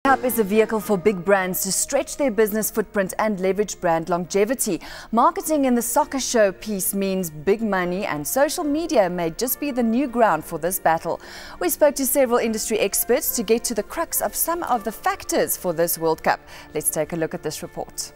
Cup is a vehicle for big brands to stretch their business footprint and leverage brand longevity. Marketing in the soccer show piece means big money, and social media may just be the new ground for this battle. We spoke to several industry experts to get to the crux of some of the factors for this World Cup. Let's take a look at this report.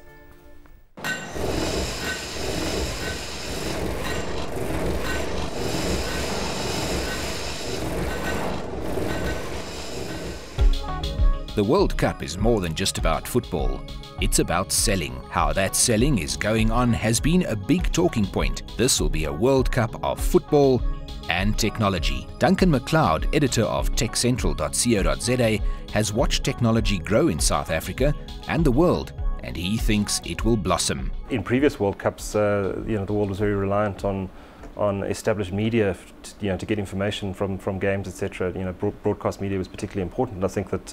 The World Cup is more than just about football. It's about selling. How that selling is going on has been a big talking point. This will be a World Cup of football and technology. Duncan McLeod, editor of techcentral.co.za, has watched technology grow in South Africa and the world, and he thinks it will blossom. In previous World Cups, the world was very reliant on established media, to get information from games, etc. Broadcast media was particularly important. And I think that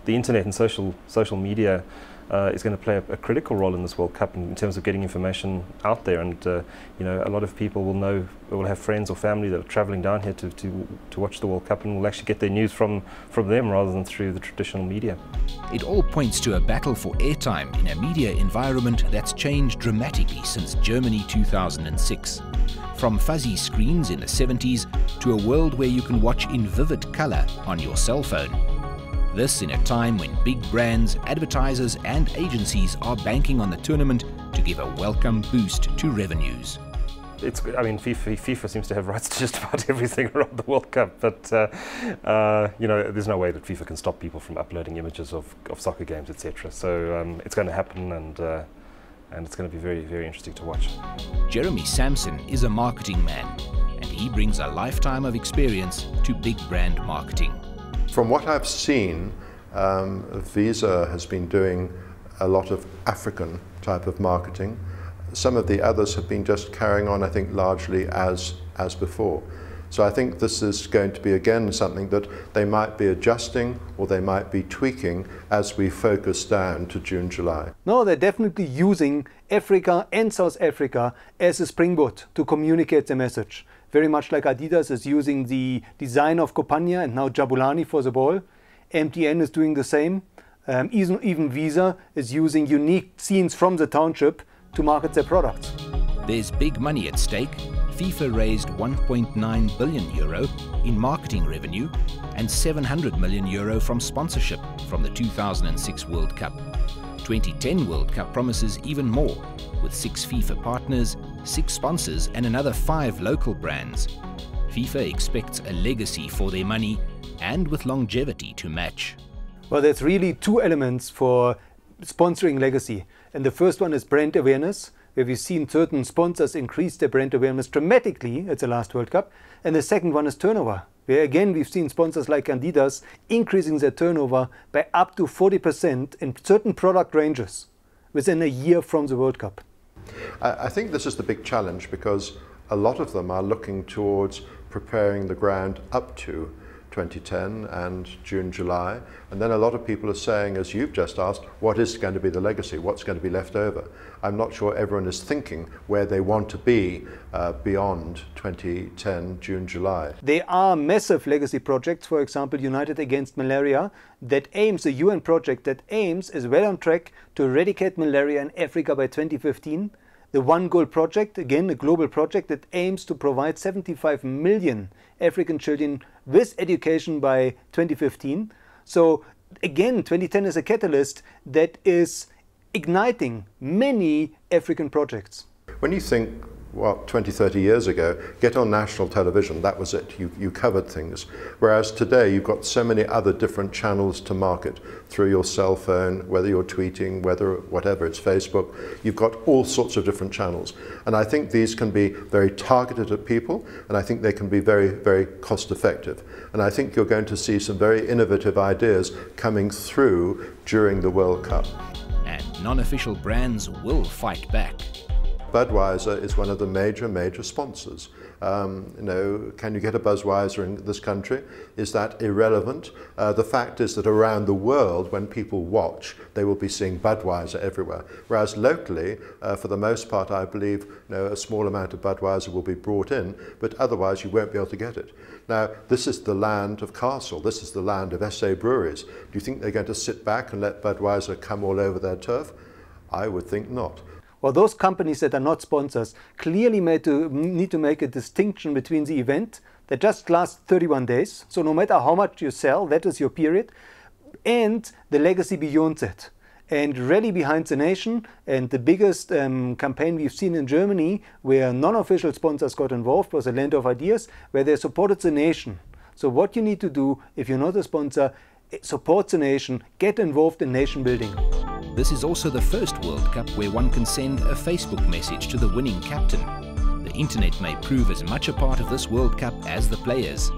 the internet and social media is going to play a critical role in this World Cup in terms of getting information out there. And a lot of people will have friends or family that are travelling down here to watch the World Cup, and will actually get their news from them rather than through the traditional media. It all points to a battle for airtime in a media environment that's changed dramatically since Germany 2006. From fuzzy screens in the 70s to a world where you can watch in vivid colour on your cell phone. This in a time when big brands, advertisers and agencies are banking on the tournament to give a welcome boost to revenues. FIFA seems to have rights to just about everything around the World Cup, but there's no way that FIFA can stop people from uploading images of soccer games, etc. So it's going to happen, and it's going to be very, very interesting to watch. Jeremy Sampson is a marketing man, and he brings a lifetime of experience to big brand marketing. From what I've seen, Visa has been doing a lot of African type of marketing. Some of the others have been just carrying on, I think, largely as before. So I think this is going to be, again, something that they might be adjusting or they might be tweaking as we focus down to June, July. No, they're definitely using Africa and South Africa as a springboard to communicate the message. Very much like Adidas is using the design of Copagna and now Jabulani for the ball. MTN is doing the same. Even Visa is using unique scenes from the township to market their products. There's big money at stake. FIFA raised €1.9 billion in marketing revenue and €700 million from sponsorship from the 2006 World Cup. 2010 World Cup promises even more, with 6 FIFA partners, 6 sponsors and another 5 local brands. FIFA expects a legacy for their money and with longevity to match. Well, there's really 2 elements for sponsoring legacy. And the first one is brand awareness, where we've seen certain sponsors increase their brand awareness dramatically at the last World Cup. And the second one is turnover, where again we've seen sponsors like Adidas increasing their turnover by up to 40% in certain product ranges within a year from the World Cup. I think this is the big challenge, because a lot of them are looking towards preparing the ground up to 2010 and June, July. And then a lot of people are saying, as you've just asked, what is going to be the legacy? What's going to be left over? I'm not sure everyone is thinking where they want to be beyond 2010, June, July. There are massive legacy projects, for example, United Against Malaria, that aims, a UN project that aims, is well on track to eradicate malaria in Africa by 2015. The One Goal project, again a global project that aims to provide 75 million African children with education by 2015. So again, 2010 is a catalyst that is igniting many African projects. When you think, 20, 30 years ago, get on national television, that was it, you covered things. Whereas today you've got so many other different channels to market through your cell phone, whether you're tweeting, whatever, it's Facebook, you've got all sorts of different channels. And I think these can be very targeted at people, and I think they can be very, very cost effective. And I think you're going to see some very innovative ideas coming through during the World Cup. And non-official brands will fight back. Budweiser is one of the major sponsors. You know, can you get a Budweiser in this country? Is that irrelevant? The fact is that around the world, when people watch, they will be seeing Budweiser everywhere. Whereas locally, for the most part, I believe, you know, a small amount of Budweiser will be brought in, but otherwise you won't be able to get it. Now, this is the land of Castle. This is the land of SA breweries. Do you think they're going to sit back and let Budweiser come all over their turf? I would think not. Well, those companies that are not sponsors clearly need to make a distinction between the event that just lasts 31 days, so no matter how much you sell, that is your period, and the legacy beyond that. And Rally Behind the Nation, and the biggest campaign we've seen in Germany, where non-official sponsors got involved, was a Land of Ideas, where they supported the nation. So what you need to do, if you're not a sponsor, support the nation, get involved in nation building. This is also the first World Cup where one can send a Facebook message to the winning captain. The internet may prove as much a part of this World Cup as the players.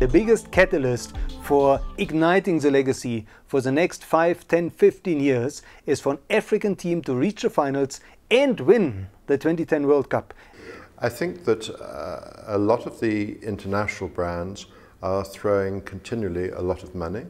The biggest catalyst for igniting the legacy for the next 5, 10, 15 years is for an African team to reach the finals and win the 2010 World Cup. I think that a lot of the international brands are throwing continually a lot of money.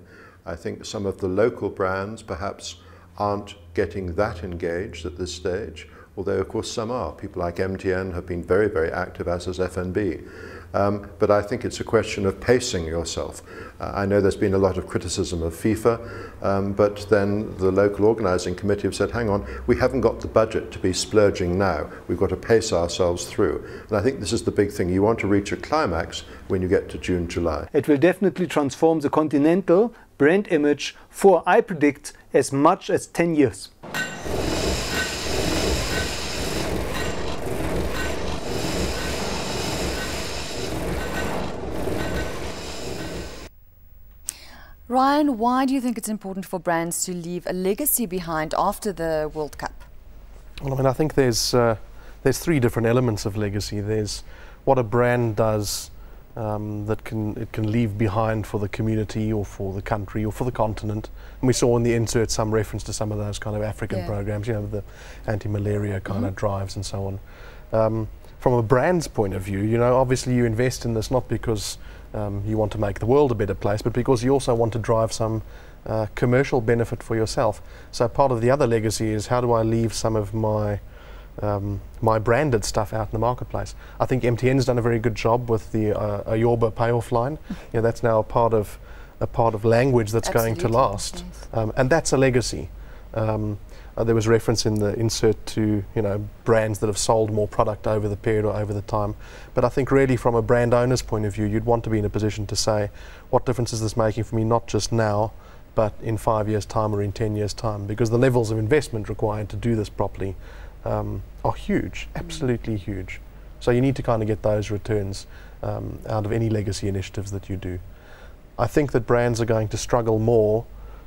I think some of the local brands perhaps aren't getting that engaged at this stage, although of course some are. People like MTN have been very active, as has FNB. But I think it's a question of pacing yourself. I know there's been a lot of criticism of FIFA, but then the local organising committee have said, hang on, we haven't got the budget to be splurging now. We've got to pace ourselves through. And I think this is the big thing. You want to reach a climax when you get to June, July. It will definitely transform the continental brand image for, I predict, as much as 10 years. Ryan, why do you think it's important for brands to leave a legacy behind after the World Cup? Well, I mean, I think there's three different elements of legacy. There's what a brand does that it can leave behind for the community or for the country or for the continent. And we saw in the insert some reference to some of those kind of African programs, you know, the anti-malaria kind of drives and so on. From a brand's point of view, you know, obviously you invest in this not because you want to make the world a better place, but because you also want to drive some commercial benefit for yourself. So part of the other legacy is, how do I leave some of my my branded stuff out in the marketplace? I think MTN's done a very good job with the Ayoba payoff line. You know, that's now a part of language that's going to last, and that's a legacy. There was reference in the insert to, you know, brands that have sold more product over the period or over the time. But I think really from a brand owner's point of view, you'd want to be in a position to say, what difference is this making for me, not just now, but in 5 years' time or in 10 years' time? Because the levels of investment required to do this properly are huge, absolutely huge. So you need to kind of get those returns out of any legacy initiatives that you do. I think that brands are going to struggle more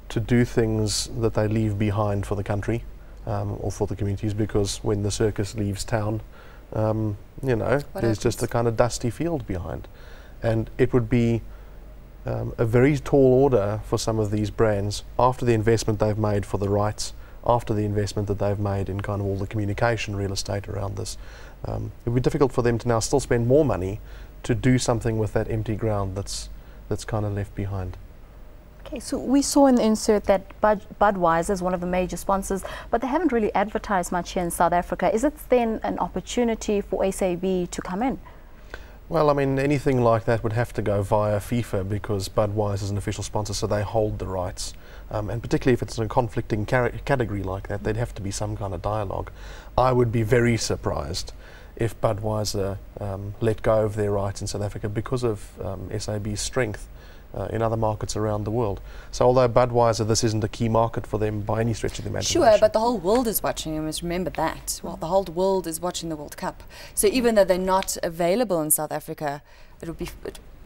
to do things that they leave behind for the country or for the communities, because when the circus leaves town, you know, there's just a kind of dusty field behind. And it would be a very tall order for some of these brands, after the investment they've made for the rights, after the investment that they've made in kind of all the communication real estate around this. It would be difficult for them to now still spend more money to do something with that empty ground that's kind of left behind. Okay, so we saw in the insert that Budweiser is one of the major sponsors, but they haven't really advertised much here in South Africa. Is it then an opportunity for SAB to come in? Well, I mean, anything like that would have to go via FIFA, because Budweiser is an official sponsor, so they hold the rights. And particularly if it's a conflicting category like that, there'd have to be some kind of dialogue. I would be very surprised if Budweiser let go of their rights in South Africa because of SAB's strength in other markets around the world. So although Budweiser, this isn't a key market for them by any stretch of the imagination. Sure, but the whole world is watching, you must remember that. Well, the whole world is watching the World Cup. So even though they're not available in South Africa, it would be,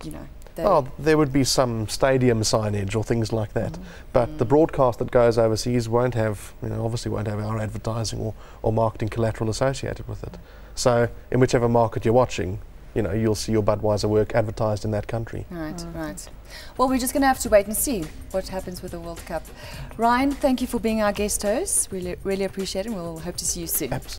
you know. Oh, there would be some stadium signage or things like that. But the broadcast that goes overseas won't have, you know, obviously won't have our advertising or marketing collateral associated with it. So in whichever market you're watching, you know, you'll see your Budweiser work advertised in that country. Right, right. Well, we're just going to have to wait and see what happens with the World Cup. Ryan, thank you for being our guest host. Really appreciate it, and we'll hope to see you soon.